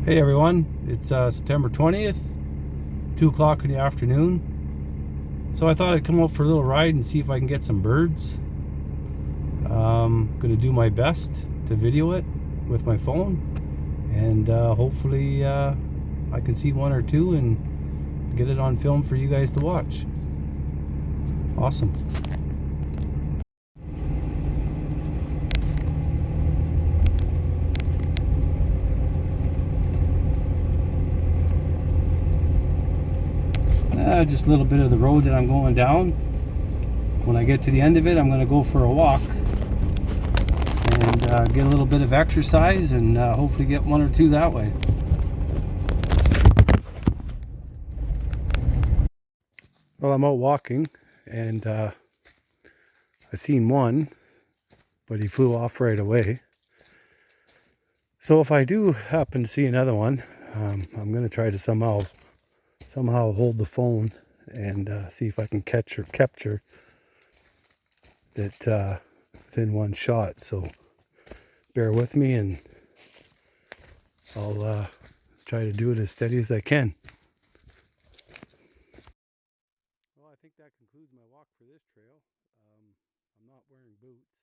Hey everyone, it's September 20th, 2 o'clock in the afternoon. So I thought I'd come out for a little ride and see if I can get some birds. I'm going to do my best to video it with my phone, and hopefully I can see one or two and get it on film for you guys to watch. Awesome. Just a little bit of the road that I'm going down. When I get to the end of it, I'm going to go for a walk and get a little bit of exercise and hopefully get one or two that way. Well, I'm out walking and I seen one, but he flew off right away. So if I do happen to see another one, I'm going to try to somehow hold the phone and see if I can capture that within one shot. So bear with me and I'll try to do it as steady as I can. Well, I think that concludes my walk for this trail. I'm not wearing boots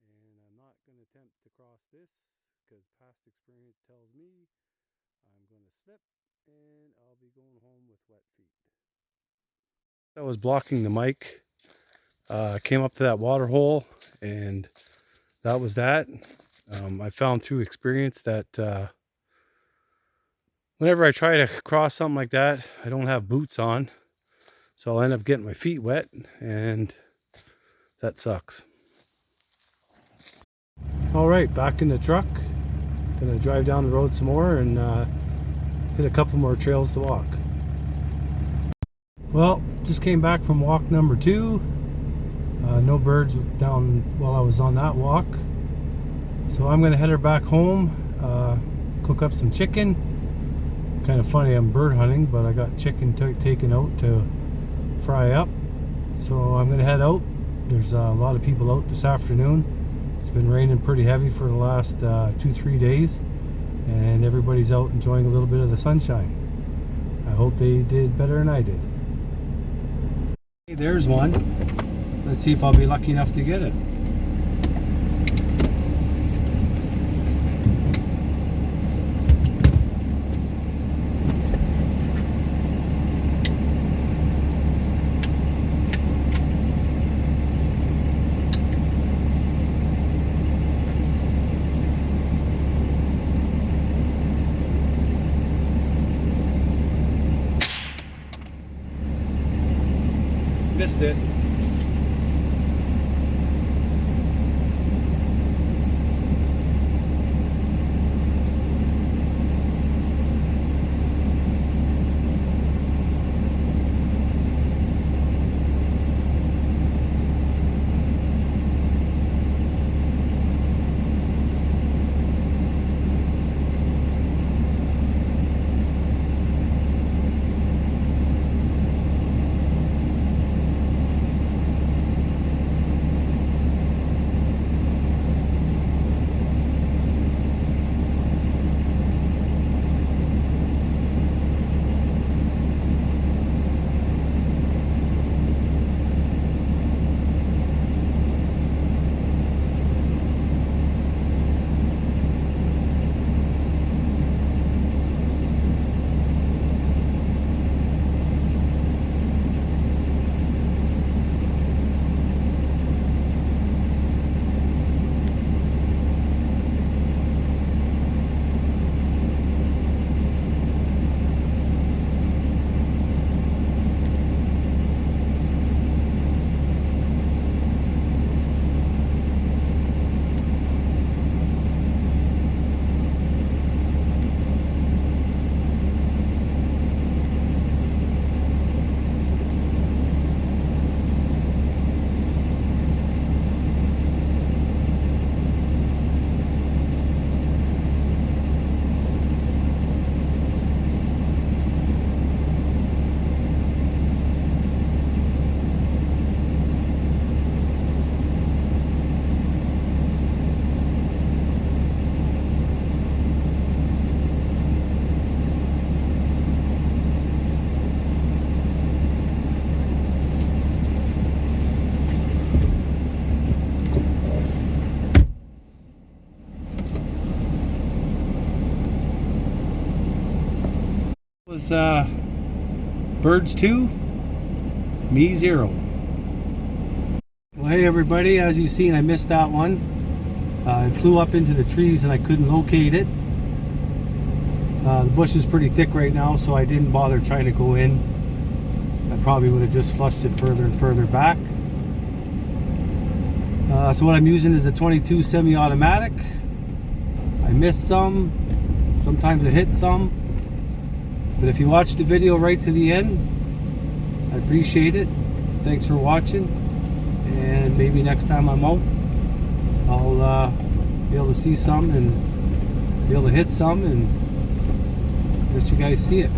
and I'm not going to attempt to cross this because past experience tells me I'm going to slip and I'll be going home with wet feet. I was blocking the mic. Came up to that water hole and that was that. I found through experience that whenever I try to cross something like that, I don't have boots on, so I'll end up getting my feet wet and that sucks. All right, back in the truck. Gonna drive down the road some more and hit a couple more trails to walk. Well, just came back from walk number 2. No birds down while I was on that walk. So I'm gonna head her back home, cook up some chicken. Kind of funny, I'm bird hunting, but I got chicken taken out to fry up. So I'm gonna head out. There's a lot of people out this afternoon. It's been raining pretty heavy for the last 2-3 days, and everybody's out enjoying a little bit of the sunshine. I hope they did better than I did. Hey, there's one. Let's see if I'll be lucky enough to get it. Missed it. was birds 2, me 0. Well, hey everybody, as you've seen, I missed that one. It flew up into the trees and I couldn't locate it. The bush is pretty thick right now, so I didn't bother trying to go in. I probably would have just flushed it further and further back. So what I'm using is a 22 semi-automatic. I missed some, sometimes it hit some, but if you watch the video right to the end, I appreciate it. Thanks for watching, and maybe next time I'm out, I'll be able to see some and be able to hit some and let you guys see it.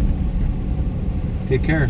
Take care.